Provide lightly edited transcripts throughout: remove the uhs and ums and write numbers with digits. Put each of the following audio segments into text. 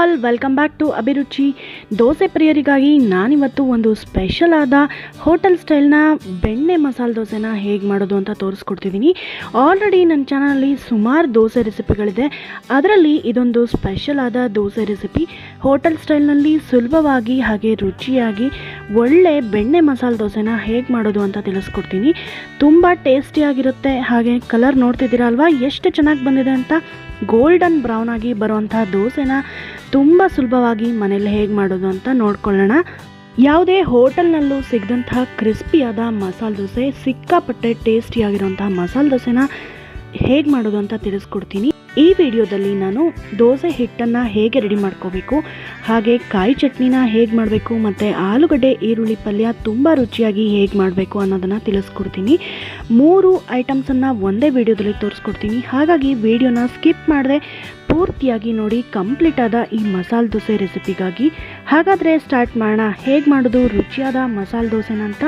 All, welcome back to ಅಭಿರುಚಿ. ದೋಸೆ ಪ್ರಿಯರಿಗಾಗಿ ನಾನಿವತ್ತು ಒಂದು ಸ್ಪೆಷಲ್ ಆದ ಹೋಟೆಲ್ ಸ್ಟೈಲ್ನ ಬೆಣ್ಣೆ ಮಸಾಲೆ ದೋಸೆನ ಹೇಗೆ ಮಾಡೋದು ಅಂತ ತೋರಿಸ್ಕೊಡ್ತಿದ್ದೀನಿ. ಆಲ್ರೆಡಿ ನನ್ನ ಚಾನಲಲ್ಲಿ ಸುಮಾರು ದೋಸೆ ರೆಸಿಪಿಗಳಿದೆ. ಅದರಲ್ಲಿ ಇದೊಂದು ಸ್ಪೆಷಲ್ ಆದ ದೋಸೆ ರೆಸಿಪಿ. ಹೋಟೆಲ್ ಸ್ಟೈಲ್ನಲ್ಲಿ ಸುಲಭವಾಗಿ ಹಾಗೆ ರುಚಿಯಾಗಿ ಒಳ್ಳೆ ಬೆಣ್ಣೆ ಮಸಾಲೆ ದೋಸೆನ ಹೇಗೆ ಮಾಡೋದು ಅಂತ ತಿಳಿಸ್ಕೊಡ್ತೀನಿ. ತುಂಬ ಟೇಸ್ಟಿಯಾಗಿರುತ್ತೆ. ಹಾಗೆ ಕಲರ್ ನೋಡ್ತಿದ್ದೀರಾ ಅಲ್ವಾ ಎಷ್ಟು ಚೆನ್ನಾಗಿ ಬಂದಿದೆ ಅಂತ. ಗೋಲ್ಡನ್ ಬ್ರೌನ್ ಆಗಿ ಬರುವಂತಹ ದೋಸೆನ ತುಂಬ ಸುಲಭವಾಗಿ ಮನೇಲಿ ಹೇಗೆ ಮಾಡೋದು ಅಂತ ನೋಡ್ಕೊಳ್ಳೋಣ. ಯಾವುದೇ ಹೋಟೆಲ್ನಲ್ಲೂ ಸಿಗದಂತಹ ಕ್ರಿಸ್ಪಿಯಾದ ಮಸಾಲೆ ದೋಸೆ, ಸಿಕ್ಕಾಪಟ್ಟೆ ಟೇಸ್ಟಿಯಾಗಿರುವಂತಹ ಮಸಾಲೆ ದೋಸೆನ ಹೇಗೆ ಮಾಡೋದು ಅಂತ ತಿಳಿಸ್ಕೊಡ್ತೀನಿ. ಈ ವಿಡಿಯೋದಲ್ಲಿ ನಾನು ದೋಸೆ ಹಿಟ್ಟನ್ನು ಹೇಗೆ ರೆಡಿ ಮಾಡ್ಕೋಬೇಕು, ಹಾಗೆ ಕಾಯಿ ಚಟ್ನಿನ ಹೇಗೆ ಮಾಡಬೇಕು ಮತ್ತು ಆಲೂಗಡ್ಡೆ ಈರುಳ್ಳಿ ಪಲ್ಯ ತುಂಬ ರುಚಿಯಾಗಿ ಹೇಗೆ ಮಾಡಬೇಕು ಅನ್ನೋದನ್ನು ತಿಳಿಸ್ಕೊಡ್ತೀನಿ. 3 ಐಟಮ್ಸನ್ನು ಒಂದೇ ವಿಡಿಯೋದಲ್ಲಿ ತೋರಿಸ್ಕೊಡ್ತೀನಿ. ಹಾಗಾಗಿ ವಿಡಿಯೋನ ಸ್ಕಿಪ್ ಮಾಡದೆ ಪೂರ್ತಿಯಾಗಿ ನೋಡಿ, ಕಂಪ್ಲೀಟ್ ಆದ ಈ ಮಸಾಲೆ ದೋಸೆ ರೆಸಿಪಿಗಾಗಿ. ಹಾಗಾದರೆ ಸ್ಟಾರ್ಟ್ ಮಾಡೋಣ. ಹೇಗೆ ಮಾಡೋದು ರುಚಿಯಾದ ಮಸಾಲೆ ದೋಸೆನ ಅಂತ.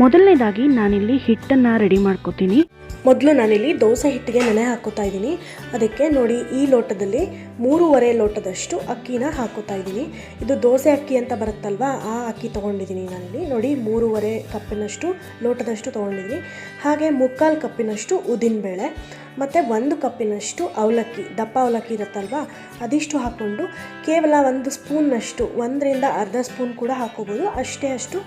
ಮೊದಲನೇದಾಗಿ ನಾನಿಲ್ಲಿ ಹಿಟ್ಟನ್ನು ರೆಡಿ ಮಾಡ್ಕೋತೀನಿ. ಮೊದಲು ನಾನಿಲ್ಲಿ ದೋಸೆ ಹಿಟ್ಟಿಗೆ ನೆನೆ ಹಾಕೋತಾ ಇದ್ದೀನಿ. ಅದಕ್ಕೆ ನೋಡಿ, ಈ ಲೋಟದಲ್ಲಿ 3.5 ಲೋಟದಷ್ಟು ಅಕ್ಕಿನ ಹಾಕೋತಾ ಇದ್ದೀನಿ. ಇದು ದೋಸೆ ಅಕ್ಕಿ ಅಂತ ಬರುತ್ತಲ್ವಾ, ಆ ಅಕ್ಕಿ ತೊಗೊಂಡಿದ್ದೀನಿ ನಾನಿಲ್ಲಿ. ನೋಡಿ, 3.5 ಕಪ್ಪಿನಷ್ಟು ಲೋಟದಷ್ಟು ತೊಗೊಂಡಿದ್ದೀನಿ. ಹಾಗೆ 3/4 ಕಪ್ಪಿನಷ್ಟು ಉದ್ದಿನಬೇಳೆ ಮತ್ತು 1 ಕಪ್ಪಿನಷ್ಟು ಅವಲಕ್ಕಿ, ದಪ್ಪ ಅವಲಕ್ಕಿ ಇರುತ್ತಲ್ವ, ಅದಿಷ್ಟು ಹಾಕ್ಕೊಂಡು ಕೇವಲ 1 ಸ್ಪೂನ್ನಷ್ಟು, 1ರಿಂದ ಅರ್ಧ ಸ್ಪೂನ್ ಕೂಡ ಹಾಕೋಬೋದು, ಅಷ್ಟು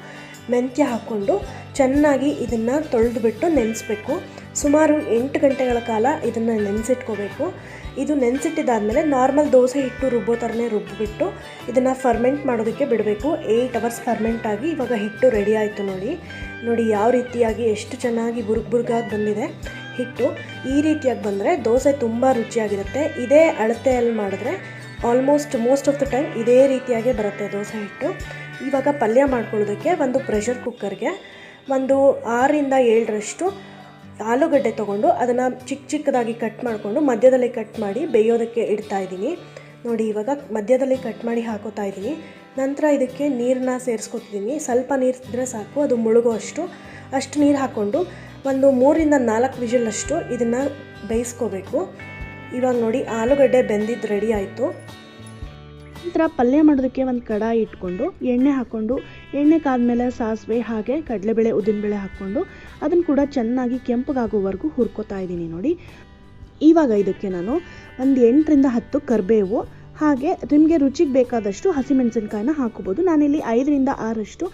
ಮೆಂತ್ಯ ಹಾಕ್ಕೊಂಡು ಚೆನ್ನಾಗಿ ಇದನ್ನು ತೊಳೆದುಬಿಟ್ಟು ನೆನೆಸ್ಬೇಕು. ಸುಮಾರು 8 ಗಂಟೆಗಳ ಕಾಲ ಇದನ್ನು ನೆನೆಸಿಟ್ಕೋಬೇಕು. ಇದು ನೆನೆಸಿಟ್ಟಿದ್ದಾದಮೇಲೆ ನಾರ್ಮಲ್ ದೋಸೆ ಹಿಟ್ಟು ರುಬ್ಬೋ ಥರನೇ ರುಬ್ಬಿಬಿಟ್ಟು ಇದನ್ನು ಫರ್ಮೆಂಟ್ ಮಾಡೋದಕ್ಕೆ ಬಿಡಬೇಕು. 8 ಅವರ್ಸ್ ಫರ್ಮೆಂಟ್ ಆಗಿ ಇವಾಗ ಹಿಟ್ಟು ರೆಡಿ ಆಯಿತು. ನೋಡಿ ಯಾವ ರೀತಿಯಾಗಿ ಎಷ್ಟು ಚೆನ್ನಾಗಿ ಬುರುಗಾಗಿ ಬಂದಿದೆ ಹಿಟ್ಟು. ಈ ರೀತಿಯಾಗಿ ಬಂದರೆ ದೋಸೆ ತುಂಬ ರುಚಿಯಾಗಿರುತ್ತೆ. ಇದೇ ಅಳತೆಯಲ್ಲಿ ಮಾಡಿದ್ರೆ ಮೋಸ್ಟ್ ಆಫ್ ದ ಟೈಮ್ ಇದೇ ರೀತಿಯಾಗಿ ಬರುತ್ತೆ ದೋಸೆ ಹಿಟ್ಟು. ಇವಾಗ ಪಲ್ಯ ಮಾಡ್ಕೊಳ್ಳೋದಕ್ಕೆ ಒಂದು ಪ್ರೆಷರ್ ಕುಕ್ಕರ್ಗೆ ಒಂದು 6ರಿಂದ 7ರಷ್ಟು ಆಲೂಗಡ್ಡೆ ತೊಗೊಂಡು ಅದನ್ನು ಚಿಕ್ಕದಾಗಿ ಕಟ್ ಮಾಡಿಕೊಂಡು ಮಧ್ಯದಲ್ಲಿ ಕಟ್ ಮಾಡಿ ಬೇಯೋದಕ್ಕೆ ಇಡ್ತಾ ಇದ್ದೀನಿ. ನೋಡಿ, ಇವಾಗ ಮಧ್ಯದಲ್ಲಿ ಕಟ್ ಮಾಡಿ ಹಾಕೋತಾ ಇದ್ದೀನಿ. ನಂತರ ಇದಕ್ಕೆ ನೀರನ್ನ ಸೇರಿಸ್ಕೊತಿದ್ದೀನಿ. ಸ್ವಲ್ಪ ನೀರು ಇದ್ದರೆ ಸಾಕು, ಅದು ಮುಳುಗೋ ಅಷ್ಟು ನೀರು ಹಾಕ್ಕೊಂಡು ಒಂದು 3ರಿಂದ 4 ವಿಷಲಷ್ಟು ಇದನ್ನು ಬೇಯಿಸ್ಕೋಬೇಕು. ಇವಾಗ ನೋಡಿ, ಆಲೂಗಡ್ಡೆ ಬೆಂದಿದ್ದು ರೆಡಿ ಆಯಿತು. ನಂತರ ಪಲ್ಯ ಮಾಡೋದಕ್ಕೆ ಒಂದು ಕಡಾಯಿ ಇಟ್ಕೊಂಡು ಎಣ್ಣೆ ಹಾಕ್ಕೊಂಡು, ಎಣ್ಣೆ ಕಾದ್ಮೇಲೆ ಸಾಸಿವೆ ಹಾಗೆ ಕಡಲೆಬೇಳೆ ಉದ್ದಿನಬೇಳೆ ಹಾಕ್ಕೊಂಡು ಅದನ್ನು ಕೂಡ ಚೆನ್ನಾಗಿ ಕೆಂಪಗಾಗೋವರೆಗೂ ಹುರ್ಕೋತಾ ಇದ್ದೀನಿ. ನೋಡಿ, ಇವಾಗ ಇದಕ್ಕೆ ನಾನು ಒಂದು 8ರಿಂದ 10 ಕರಿಬೇವು ಹಾಗೆ ನಿಮಗೆ ರುಚಿಗೆ ಬೇಕಾದಷ್ಟು ಹಸಿಮೆಣಸಿನ್ಕಾಯಿನ ಹಾಕೋಬೋದು. ನಾನಿಲ್ಲಿ 5ರಿಂದ 6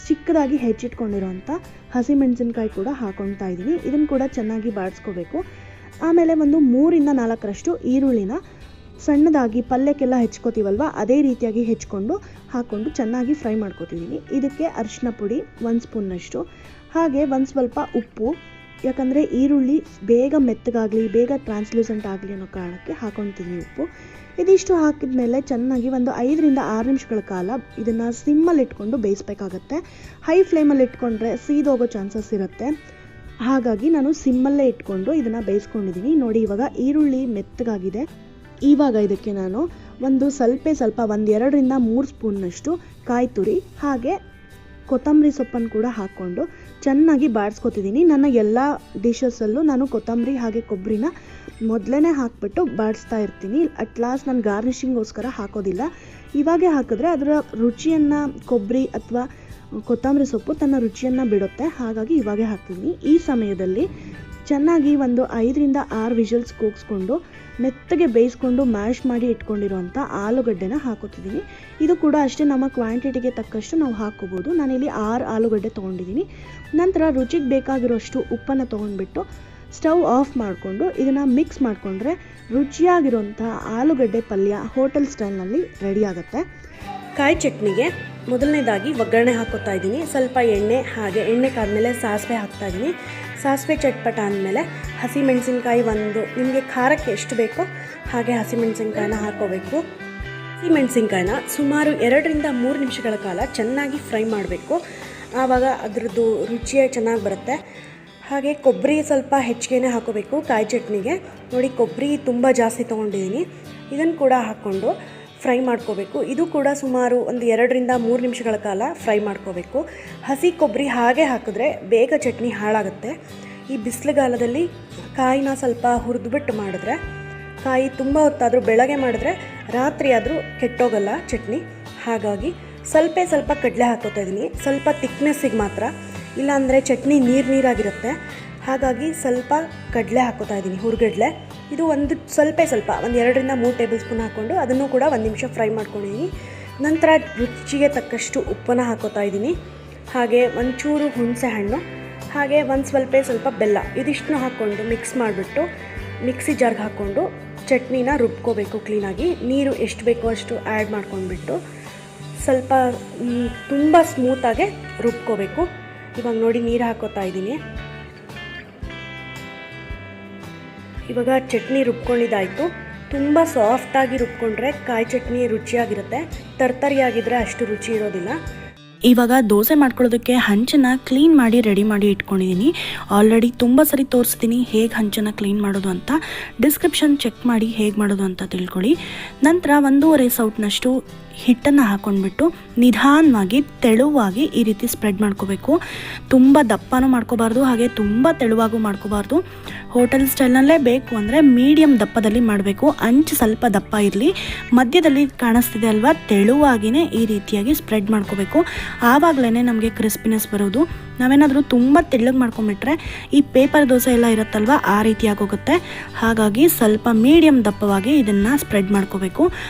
ಚಿಕ್ಕದಾಗಿ ಹೆಚ್ಚಿಟ್ಕೊಂಡಿರೋಂಥ ಹಸಿಮೆಣಸಿನ್ಕಾಯಿ ಕೂಡ ಹಾಕೊಳ್ತಾ ಇದ್ದೀನಿ. ಇದನ್ನು ಕೂಡ ಚೆನ್ನಾಗಿ ಬಾಡಿಸ್ಕೋಬೇಕು. ಆಮೇಲೆ ಒಂದು 3ರಿಂದ 4ರಷ್ಟು ಈರುಳ್ಳಿನ ಸಣ್ಣದಾಗಿ ಪಲ್ಯಕ್ಕೆಲ್ಲ ಹೆಚ್ಕೋತೀವಲ್ವ, ಅದೇ ರೀತಿಯಾಗಿ ಹೆಚ್ಕೊಂಡು ಹಾಕ್ಕೊಂಡು ಚೆನ್ನಾಗಿ ಫ್ರೈ ಮಾಡ್ಕೋತಿದ್ದೀನಿ. ಇದಕ್ಕೆ ಅರಿಶಿನ ಪುಡಿ 1 ಸ್ಪೂನ್ನಷ್ಟು ಹಾಗೆ ಒಂದು ಸ್ವಲ್ಪ ಉಪ್ಪು, ಯಾಕಂದರೆ ಈರುಳ್ಳಿ ಬೇಗ ಮೆತ್ತಗಾಗಲಿ, ಬೇಗ ಟ್ರಾನ್ಸ್ಲೂಸೆಂಟ್ ಆಗಲಿ ಅನ್ನೋ ಕಾರಣಕ್ಕೆ ಹಾಕೊಳ್ತೀನಿ ಉಪ್ಪು. ಇದಿಷ್ಟು ಹಾಕಿದ ಮೇಲೆ ಚೆನ್ನಾಗಿ ಒಂದು 5ರಿಂದ 6 ನಿಮಿಷಗಳ ಕಾಲ ಇದನ್ನು ಸಿಮ್ಮಲ್ಲಿ ಇಟ್ಕೊಂಡು ಬೇಯಿಸ್ಬೇಕಾಗತ್ತೆ. ಹೈ ಫ್ಲೇಮಲ್ಲಿ ಇಟ್ಕೊಂಡ್ರೆ ಸೀದೋಗೋ ಚಾನ್ಸಸ್ ಇರುತ್ತೆ. ಹಾಗಾಗಿ ನಾನು ಸಿಮ್ಮಲ್ಲೇ ಇಟ್ಕೊಂಡು ಇದನ್ನು ಬೇಯಿಸ್ಕೊಂಡಿದ್ದೀನಿ. ನೋಡಿ, ಇವಾಗ ಈರುಳ್ಳಿ ಮೆತ್ತಗಾಗಿದೆ. ಇವಾಗ ಇದಕ್ಕೆ ನಾನು ಸ್ವಲ್ಪ 2ರಿಂದ 3 ಸ್ಪೂನ್ನಷ್ಟು ಕಾಯಿ ತುರಿ ಹಾಗೆ ಕೊತ್ತಂಬರಿ ಸೊಪ್ಪನ್ನು ಕೂಡ ಹಾಕ್ಕೊಂಡು ಚೆನ್ನಾಗಿ ಬಾಡಿಸ್ಕೊತಿದ್ದೀನಿ. ನನ್ನ ಎಲ್ಲ ಡಿಶಸ್ಸಲ್ಲೂ ನಾನು ಕೊತ್ತಂಬರಿ ಹಾಗೆ ಕೊಬ್ಬರಿನ ಮೊದಲೇ ಹಾಕಿಬಿಟ್ಟು ಬಾಡಿಸ್ತಾ ಇರ್ತೀನಿ. ಅಟ್ ಲಾಸ್ಟ್ ನಾನು ಗಾರ್ನಿಷಿಂಗೋಸ್ಕರ ಹಾಕೋದಿಲ್ಲ. ಇವಾಗೆ ಹಾಕಿದ್ರೆ ಅದರ ರುಚಿಯನ್ನು, ಕೊಬ್ಬರಿ ಅಥವಾ ಕೊತ್ತಂಬರಿ ಸೊಪ್ಪು ತನ್ನ ರುಚಿಯನ್ನು ಬಿಡುತ್ತೆ. ಹಾಗಾಗಿ ಇವಾಗೆ ಹಾಕ್ತೀನಿ. ಈ ಸಮಯದಲ್ಲಿ ಚೆನ್ನಾಗಿ ಒಂದು 5ರಿಂದ 6 ವಿಷಲ್ಸ್ ಕೂಗಿಸ್ಕೊಂಡು ಮೆತ್ತಗೆ ಬೇಯಿಸ್ಕೊಂಡು ಮ್ಯಾಶ್ ಮಾಡಿ ಇಟ್ಕೊಂಡಿರೋಂಥ ಆಲೂಗಡ್ಡೆನ ಹಾಕೋತಿದ್ದೀನಿ. ಇದು ಕೂಡ ಅಷ್ಟೇ, ನಮ್ಮ ಕ್ವಾಂಟಿಟಿಗೆ ತಕ್ಕಷ್ಟು ನಾವು ಹಾಕ್ಕೋಬೋದು. ನಾನಿಲ್ಲಿ 6 ಆಲೂಗಡ್ಡೆ ತೊಗೊಂಡಿದ್ದೀನಿ. ನಂತರ ರುಚಿಗೆ ಬೇಕಾಗಿರೋಷ್ಟು ಉಪ್ಪನ್ನು ತೊಗೊಂಡ್ಬಿಟ್ಟು ಸ್ಟವ್ ಆಫ್ ಮಾಡಿಕೊಂಡು ಇದನ್ನು ಮಿಕ್ಸ್ ಮಾಡಿಕೊಂಡ್ರೆ ರುಚಿಯಾಗಿರೋಂಥ ಆಲೂಗಡ್ಡೆ ಪಲ್ಯ ಹೋಟೆಲ್ ಸ್ಟೈಲ್ನಲ್ಲಿ ರೆಡಿ ಆಗುತ್ತೆ. ಕಾಯಿ ಚಟ್ನಿಗೆ ಮೊದಲನೇದಾಗಿ ಒಗ್ಗರಣೆ ಹಾಕೋತಾ ಇದ್ದೀನಿ. ಸ್ವಲ್ಪ ಎಣ್ಣೆ ಹಾಗೆ ಎಣ್ಣೆ ಕಾದ್ಮೇಲೆ ಸಾಸಿವೆ ಹಾಕ್ತಾ ಇದ್ದೀನಿ. ಸಾಸಿವೆ ಚಟ್ಪಟ ಅಂದಮೇಲೆ ಹಸಿಮೆಣಸಿನ್ಕಾಯಿ ನಿಮಗೆ ಖಾರಕ್ಕೆ ಎಷ್ಟು ಬೇಕೋ ಹಾಗೆ ಹಸಿಮೆಣಸಿನ್ಕಾಯಿನ ಹಾಕೋಬೇಕು. ಹಸಿಮೆಣಸಿನ್ಕಾಯಿನ ಸುಮಾರು 2ರಿಂದ 3 ನಿಮಿಷಗಳ ಕಾಲ ಚೆನ್ನಾಗಿ ಫ್ರೈ ಮಾಡಬೇಕು. ಆವಾಗ ಅದರದ್ದು ರುಚಿಯೇ ಚೆನ್ನಾಗಿ ಬರುತ್ತೆ. ಹಾಗೆ ಕೊಬ್ಬರಿ ಸ್ವಲ್ಪ ಹೆಚ್ಚಿಗೆನೇ ಹಾಕೋಬೇಕು ಕಾಯಿ ಚಟ್ನಿಗೆ. ನೋಡಿ, ಕೊಬ್ಬರಿ ತುಂಬ ಜಾಸ್ತಿ ತೊಗೊಂಡಿದ್ದೀನಿ. ಇದನ್ನು ಕೂಡ ಹಾಕ್ಕೊಂಡು ಫ್ರೈ ಮಾಡ್ಕೋಬೇಕು. ಇದು ಕೂಡ ಸುಮಾರು ಒಂದು 2ರಿಂದ 3 ನಿಮಿಷಗಳ ಕಾಲ ಫ್ರೈ ಮಾಡ್ಕೋಬೇಕು. ಹಸಿ ಕೊಬ್ಬರಿ ಹಾಗೆ ಹಾಕಿದ್ರೆ ಬೇಗ ಚಟ್ನಿ ಹಾಳಾಗುತ್ತೆ. ಈ ಬಿಸಿಲುಗಾಲದಲ್ಲಿ ಕಾಯಿನ ಸ್ವಲ್ಪ ಹುರಿದುಬಿಟ್ಟು ಮಾಡಿದ್ರೆ ಕಾಯಿ ತುಂಬ ಹೊತ್ತಾದರೂ ಬೆಳಗ್ಗೆ ಮಾಡಿದ್ರೆ ರಾತ್ರಿ ಆದರೂ ಕೆಟ್ಟೋಗಲ್ಲ ಚಟ್ನಿ. ಹಾಗಾಗಿ ಸ್ವಲ್ಪ ಕಡಲೆ ಹಾಕೋತಾ ಇದ್ದೀನಿ, ಸ್ವಲ್ಪ ತಿಕ್ನೆಸ್ಸಿಗೆ ಮಾತ್ರ, ಇಲ್ಲಾಂದರೆ ಚಟ್ನಿ ನೀರಾಗಿರುತ್ತೆ. ಹಾಗಾಗಿ ಸ್ವಲ್ಪ ಕಡಲೆ ಹಾಕೋತಾ ಇದ್ದೀನಿ, ಹುರ್ಗಡ್ಲೆ. ಇದು ಸ್ವಲ್ಪ 2-3 ಟೇಬಲ್ ಸ್ಪೂನ್ ಹಾಕ್ಕೊಂಡು ಅದನ್ನು ಕೂಡ 1 ನಿಮಿಷ ಫ್ರೈ ಮಾಡ್ಕೊಂಡಿದ್ದೀನಿ. ನಂತರ ರುಚಿಗೆ ತಕ್ಕಷ್ಟು ಉಪ್ಪನ್ನು ಹಾಕೋತಾ ಇದ್ದೀನಿ, ಹಾಗೆ ಒಂಚೂರು ಹುಣಸೆ ಹಣ್ಣು, ಹಾಗೆ ಸ್ವಲ್ಪ ಬೆಲ್ಲ, ಇದಿಷ್ಟನ್ನು ಹಾಕ್ಕೊಂಡು ಮಿಕ್ಸ್ ಮಾಡಿಬಿಟ್ಟು ಮಿಕ್ಸಿ ಜಾರ್ಗೆ ಹಾಕ್ಕೊಂಡು ಚಟ್ನಿನ ರುಬ್ಕೋಬೇಕು ಕ್ಲೀನಾಗಿ. ನೀರು ಎಷ್ಟು ಬೇಕೋ ಅಷ್ಟು ಆ್ಯಡ್ ಮಾಡ್ಕೊಂಡ್ಬಿಟ್ಟು ಸ್ವಲ್ಪ ತುಂಬ ಸ್ಮೂತಾಗೆ ರುಬ್ಕೋಬೇಕು. ಇವಾಗ ನೋಡಿ ನೀರು ಹಾಕೋತಾ ಇದ್ದೀನಿ. ಇವಾಗ ಚಟ್ನಿ ರುಬ್ಕೊಂಡಿದ್ದಾಯಿತು. ತುಂಬ ಸಾಫ್ಟಾಗಿ ರುಬ್ಕೊಂಡ್ರೆ ಕಾಯಿ ಚಟ್ನಿ ರುಚಿಯಾಗಿರುತ್ತೆ, ತರ್ತರಿಯಾಗಿದ್ದರೆ ಅಷ್ಟು ರುಚಿ ಇರೋದಿಲ್ಲ. ಇವಾಗ ದೋಸೆ ಮಾಡ್ಕೊಳ್ಳೋದಕ್ಕೆ ಹಂಚನ್ನು ಕ್ಲೀನ್ ಮಾಡಿ ರೆಡಿ ಮಾಡಿ ಇಟ್ಕೊಂಡಿದ್ದೀನಿ. ಆಲ್ರೆಡಿ ತುಂಬ ಸರಿ ತೋರಿಸ್ತೀನಿ ಹೇಗೆ ಹಂಚನ್ನು ಕ್ಲೀನ್ ಮಾಡೋದು ಅಂತ. ಡಿಸ್ಕ್ರಿಪ್ಷನ್ ಚೆಕ್ ಮಾಡಿ ಹೇಗೆ ಮಾಡೋದು ಅಂತ ತಿಳ್ಕೊಳ್ಳಿ. ನಂತರ 1.5 ಸೌಟ್ನಷ್ಟು ಹಿಟ್ಟನ್ನು ಹಾಕ್ಕೊಂಡ್ಬಿಟ್ಟು ನಿಧಾನವಾಗಿ ತೆಳುವಾಗಿ ಈ ರೀತಿ ಸ್ಪ್ರೆಡ್ ಮಾಡ್ಕೋಬೇಕು. ತುಂಬ ದಪ್ಪನೂ ಮಾಡ್ಕೋಬಾರ್ದು, ಹಾಗೆ ತುಂಬ ತೆಳುವಾಗೂ ಮಾಡ್ಕೋಬಾರ್ದು. ಹೋಟೆಲ್ ಸ್ಟೈಲ್ನಲ್ಲೇ ಬೇಕು ಅಂದರೆ ಮೀಡಿಯಮ್ ದಪ್ಪದಲ್ಲಿ ಮಾಡಬೇಕು. ಅಂಚು ಸ್ವಲ್ಪ ದಪ್ಪ ಇರಲಿ. ಮಧ್ಯದಲ್ಲಿ ಕಾಣಿಸ್ತಿದೆ ಅಲ್ವಾ, ತೆಳುವಾಗಿಯೇ ಈ ರೀತಿಯಾಗಿ ಸ್ಪ್ರೆಡ್ ಮಾಡ್ಕೋಬೇಕು. ಆವಾಗಲೇ ನಮಗೆ ಕ್ರಿಸ್ಪಿನೆಸ್ ಬರೋದು. ನಾವೇನಾದರೂ ತುಂಬ ತೆಳ್ಳಗೆ ಮಾಡ್ಕೊಂಬಿಟ್ರೆ ಈ ಪೇಪರ್ ದೋಸೆ ಎಲ್ಲ ಇರುತ್ತಲ್ವ, ಆ ರೀತಿಯಾಗಿ ಹೋಗುತ್ತೆ. ಹಾಗಾಗಿ ಸ್ವಲ್ಪ ಮೀಡಿಯಮ್ ದಪ್ಪವಾಗಿ ಇದನ್ನು ಸ್ಪ್ರೆಡ್ ಮಾಡ್ಕೋಬೇಕು.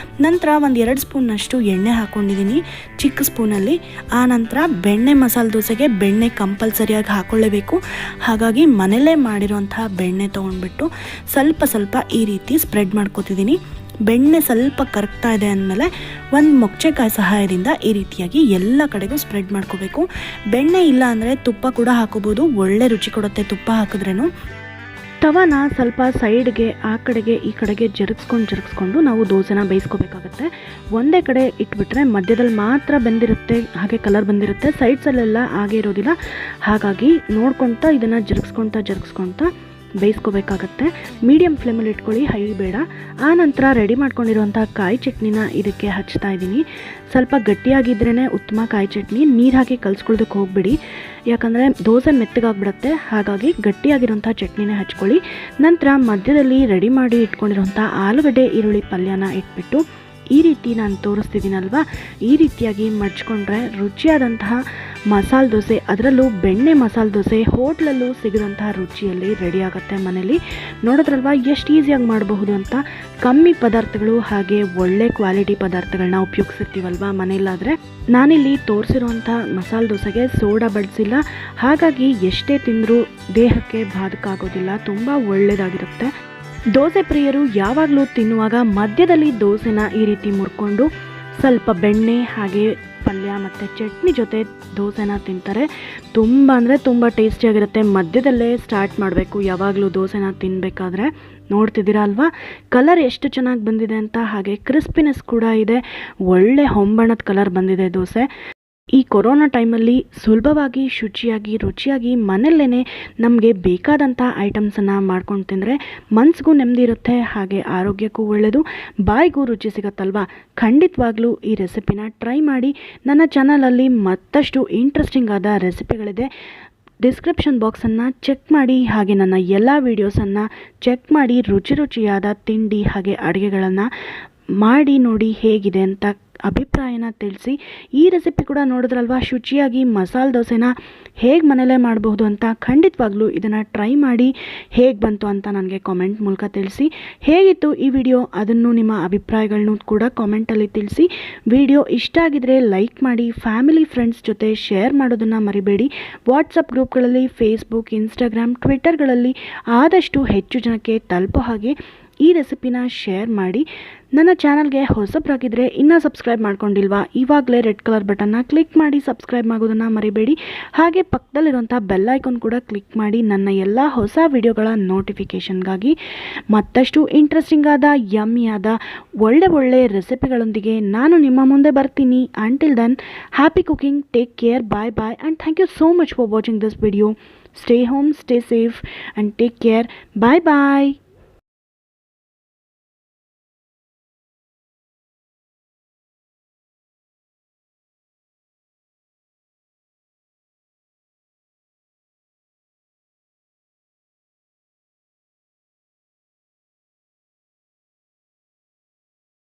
ನಂತರ 1-2 ಸ್ಪೂನ್ನಷ್ಟು ಎಣ್ಣೆ ಹಾಕ್ಕೊಂಡಿದ್ದೀನಿ ಚಿಕ್ಕ ಸ್ಪೂನಲ್ಲಿ. ಆ ನಂತರ ಬೆಣ್ಣೆ ಮಸಾಲೆ ದೋಸೆಗೆ ಬೆಣ್ಣೆ ಕಂಪಲ್ಸರಿಯಾಗಿ ಹಾಕ್ಕೊಳ್ಳೇಬೇಕು. ಹಾಗಾಗಿ ಮನೆಯಲ್ಲೇ ಮಾಡಿರೋಂತಹ ಬೆಣ್ಣೆ ತೊಗೊಂಡ್ಬಿಟ್ಟು ಸ್ವಲ್ಪ ಈ ರೀತಿ ಸ್ಪ್ರೆಡ್ ಮಾಡ್ಕೋತಿದ್ದೀನಿ. ಬೆಣ್ಣೆ ಸ್ವಲ್ಪ ಕರಗ್ತಾ ಇದೆ ಅಂದಮೇಲೆ ಒಂದು ಮೊಗಚೆಕಾಯಿ ಸಹಾಯದಿಂದ ಈ ರೀತಿಯಾಗಿ ಎಲ್ಲ ಕಡೆಗೂ ಸ್ಪ್ರೆಡ್ ಮಾಡ್ಕೋಬೇಕು. ಬೆಣ್ಣೆ ಇಲ್ಲ ಅಂದರೆ ತುಪ್ಪ ಕೂಡ ಹಾಕೋಬೋದು, ಒಳ್ಳೆ ರುಚಿ ಕೊಡುತ್ತೆ ತುಪ್ಪ ಹಾಕಿದ್ರೇನು. ತವನ ಸ್ವಲ್ಪ ಸೈಡ್ಗೆ ಆ ಕಡೆಗೆ ಈ ಕಡೆಗೆ ಜರುಗಿಸ್ಕೊಂಡು ನಾವು ದೋಸೆನ ಬೇಯಿಸ್ಕೋಬೇಕಾಗತ್ತೆ. ಒಂದೇ ಕಡೆ ಇಟ್ಬಿಟ್ರೆ ಮಧ್ಯದಲ್ಲಿ ಮಾತ್ರ ಬೆಂದಿರುತ್ತೆ, ಹಾಗೆ ಕಲರ್ ಬಂದಿರುತ್ತೆ, ಸೈಡ್ಸಲ್ಲೆಲ್ಲ ಹಾಗೆ ಇರೋದಿಲ್ಲ. ಹಾಗಾಗಿ ನೋಡ್ಕೊತಾ ಇದನ್ನು ಜರುಗಿಸ್ಕೊತಾ ಬೇಯಿಸ್ಕೋಬೇಕಾಗತ್ತೆ. ಮೀಡಿಯಮ್ ಫ್ಲೇಮಲ್ಲಿ ಇಟ್ಕೊಳ್ಳಿ, ಹೈ ಬೇಡ. ಆ ನಂತರ ರೆಡಿ ಮಾಡ್ಕೊಂಡಿರುವಂಥ ಕಾಯಿ ಚಟ್ನಿನ ಇದಕ್ಕೆ ಹಚ್ತಾ ಇದ್ದೀನಿ. ಸ್ವಲ್ಪ ಗಟ್ಟಿಯಾಗಿದ್ರೇ ಉತ್ತಮ ಕಾಯಿ ಚಟ್ನಿ. ನೀರು ಹಾಕಿ ಕಲಿಸ್ಕೊಳ್ಳೋದಕ್ಕೆ ಹೋಗ್ಬಿಡಿ, ಯಾಕಂದರೆ ದೋಸೆ ಮೆತ್ತಗಾಗ್ಬಿಡುತ್ತೆ. ಹಾಗಾಗಿ ಗಟ್ಟಿಯಾಗಿರೋಂಥ ಚಟ್ನಿನೇ ಹಚ್ಕೊಳ್ಳಿ. ನಂತರ ಮಧ್ಯದಲ್ಲಿ ರೆಡಿ ಮಾಡಿ ಇಟ್ಕೊಂಡಿರೋಂಥ ಆಲೂಗಡ್ಡೆ ಈರುಳ್ಳಿ ಪಲ್ಯನ ಇಟ್ಬಿಟ್ಟು ಈ ರೀತಿ ನಾನು ತೋರಿಸ್ತಿದ್ದೀನಲ್ವ, ಈ ರೀತಿಯಾಗಿ ಮಡ್ಚ್ಕೊಂಡ್ರೆ ರುಚಿಯಾದಂತಹ ಮಸಾಲೆ ದೋಸೆ, ಅದರಲ್ಲೂ ಬೆಣ್ಣೆ ಮಸಾಲೆ ದೋಸೆ ಹೋಟ್ಲಲ್ಲೂ ಸಿಗೋದಂತಹ ರುಚಿಯಲ್ಲಿ ರೆಡಿ ಆಗುತ್ತೆ ಮನೇಲಿ. ನೋಡಿದ್ರಲ್ವ ಎಷ್ಟು ಈಸಿಯಾಗಿ ಮಾಡಬಹುದು ಅಂತ. ಕಮ್ಮಿ ಪದಾರ್ಥಗಳು ಹಾಗೆ ಒಳ್ಳೆ ಕ್ವಾಲಿಟಿ ಪದಾರ್ಥಗಳನ್ನ ಉಪಯೋಗಿಸಿರ್ತೀವಲ್ವ ಮನೆಯಲ್ಲಾದರೆ. ನಾನಿಲ್ಲಿ ತೋರಿಸಿರುವಂಥ ಮಸಾಲೆ ದೋಸೆಗೆ ಸೋಡಾ ಬಳಸಿಲ್ಲ, ಹಾಗಾಗಿ ಎಷ್ಟೇ ತಿಂದರೂ ದೇಹಕ್ಕೆ ಬಾಧಕ ಆಗೋದಿಲ್ಲ, ತುಂಬ ಒಳ್ಳೆಯದಾಗಿರುತ್ತೆ. ದೋಸೆ ಪ್ರಿಯರು ಯಾವಾಗಲೂ ತಿನ್ನುವಾಗ ಮಧ್ಯದಲ್ಲಿ ದೋಸೆನ ಈ ರೀತಿ ಮುರ್ಕೊಂಡು ಸ್ವಲ್ಪ ಬೆಣ್ಣೆ ಹಾಗೆ ಪಲ್ಯ ಮತ್ತು ಚಟ್ನಿ ಜೊತೆ ದೋಸೆನ ತಿಂತಾರೆ. ತುಂಬ ಅಂದರೆ ತುಂಬ ಟೇಸ್ಟಿಯಾಗಿರುತ್ತೆ. ಮಧ್ಯದಲ್ಲೇ ಸ್ಟಾರ್ಟ್ ಮಾಡಬೇಕು ಯಾವಾಗಲೂ ದೋಸೆನ ತಿನ್ನಬೇಕಾದ್ರೆ. ನೋಡ್ತಿದ್ದೀರಾ ಅಲ್ವಾ ಕಲರ್ ಎಷ್ಟು ಚೆನ್ನಾಗಿ ಬಂದಿದೆ ಅಂತ, ಹಾಗೆ ಕ್ರಿಸ್ಪಿನೆಸ್ ಕೂಡ ಇದೆ, ಒಳ್ಳೆ ಹೊಂಬಣ್ಣದ ಕಲರ್ ಬಂದಿದೆ ದೋಸೆ. ಈ ಕೊರೋನಾ ಟೈಮಲ್ಲಿ ಸುಲಭವಾಗಿ ಶುಚಿಯಾಗಿ ರುಚಿಯಾಗಿ ಮನೆಯಲ್ಲೇ ನಮಗೆ ಬೇಕಾದಂಥ ಐಟಮ್ಸನ್ನು ಮಾಡ್ಕೊಂಡು ತಿಂದರೆ ಮನಸ್ಸಿಗೂ ನೆಮ್ಮದಿ ಇರುತ್ತೆ, ಹಾಗೆ ಆರೋಗ್ಯಕ್ಕೂ ಒಳ್ಳೆಯದು, ಬಾಯಿಗೂ ರುಚಿ ಸಿಗುತ್ತಲ್ವ. ಖಂಡಿತವಾಗ್ಲೂ ಈ ರೆಸಿಪಿನ ಟ್ರೈ ಮಾಡಿ. ನನ್ನ ಚಾನಲಲ್ಲಿ ಮತ್ತಷ್ಟು ಇಂಟ್ರೆಸ್ಟಿಂಗ್ ಆದ ರೆಸಿಪಿಗಳಿದೆ. ಡಿಸ್ಕ್ರಿಪ್ಷನ್ ಬಾಕ್ಸನ್ನು ಚೆಕ್ ಮಾಡಿ, ಹಾಗೆ ನನ್ನ ಎಲ್ಲ ವೀಡಿಯೋಸನ್ನು ಚೆಕ್ ಮಾಡಿ ರುಚಿಯಾದ ತಿಂಡಿ ಹಾಗೆ ಅಡುಗೆಗಳನ್ನು ಮಾಡಿ ನೋಡಿ ಹೇಗಿದೆ ಅಂತ ಅಭಿಪ್ರಾಯನ ತಿಳಿಸಿ. ಈ ರೆಸಿಪಿ ಕೂಡ ನೋಡಿದ್ರಲ್ವ, ಶುಚಿಯಾಗಿ ಮಸಾಲೆ ದೋಸೆನ ಹೇಗೆ ಮನೇಲೇ ಮಾಡಬಹುದು ಅಂತ. ಖಂಡಿತವಾಗ್ಲೂ ಇದನ್ನು ಟ್ರೈ ಮಾಡಿ ಹೇಗೆ ಬಂತು ಅಂತ ನನಗೆ ಕಾಮೆಂಟ್ ಮೂಲಕ ತಿಳಿಸಿ. ಹೇಗಿತ್ತು ಈ ವಿಡಿಯೋ ಅದನ್ನು ನಿಮ್ಮ ಅಭಿಪ್ರಾಯಗಳನ್ನು ಕೂಡ ಕಾಮೆಂಟಲ್ಲಿ ತಿಳಿಸಿ. ವಿಡಿಯೋ ಇಷ್ಟ ಆಗಿದರೆ ಲೈಕ್ ಮಾಡಿ, ಫ್ಯಾಮಿಲಿ ಫ್ರೆಂಡ್ಸ್ ಜೊತೆ ಶೇರ್ ಮಾಡೋದನ್ನು ಮರಿಬೇಡಿ. ವಾಟ್ಸಪ್ ಗ್ರೂಪ್ಗಳಲ್ಲಿ, ಫೇಸ್ಬುಕ್, ಇನ್ಸ್ಟಾಗ್ರಾಮ್, ಟ್ವಿಟ್ಟರ್ಗಳಲ್ಲಿ ಆದಷ್ಟು ಹೆಚ್ಚು ಜನಕ್ಕೆ ತಲುಪೋ ಹಾಗೆ ಈ ರೆಸಿಪಿನ ಶೇರ್ ಮಾಡಿ. ನನ್ನ ಚಾನಲ್ಗೆ ಹೊಸಬರಾಗಿದ್ದರೆ ಇನ್ನೂ ಸಬ್ಸ್ಕ್ರೈಬ್ ಮಾಡ್ಕೊಂಡಿಲ್ವಾ, ಇವಾಗಲೇ ರೆಡ್ ಕಲರ್ ಬಟನ್ನ ಕ್ಲಿಕ್ ಮಾಡಿ ಸಬ್ಸ್ಕ್ರೈಬ್ ಆಗೋದನ್ನು ಮರಿಬೇಡಿ. ಹಾಗೆ ಪಕ್ಕದಲ್ಲಿರುವಂಥ ಬೆಲ್ ಐಕಾನ್ ಕೂಡ ಕ್ಲಿಕ್ ಮಾಡಿ ನನ್ನ ಎಲ್ಲ ಹೊಸ ವಿಡಿಯೋಗಳ ನೋಟಿಫಿಕೇಷನ್ಗಾಗಿ. ಮತ್ತಷ್ಟು ಇಂಟ್ರೆಸ್ಟಿಂಗ್ ಆದ ಯಮ್ಮಿಯಾದ ಒಳ್ಳೆ ರೆಸಿಪಿಗಳೊಂದಿಗೆ ನಾನು ನಿಮ್ಮ ಮುಂದೆ ಬರ್ತೀನಿ. Until then, happy cooking, take care, bye bye and thank you so much for watching this video. Stay home, stay safe and take care. Bye bye.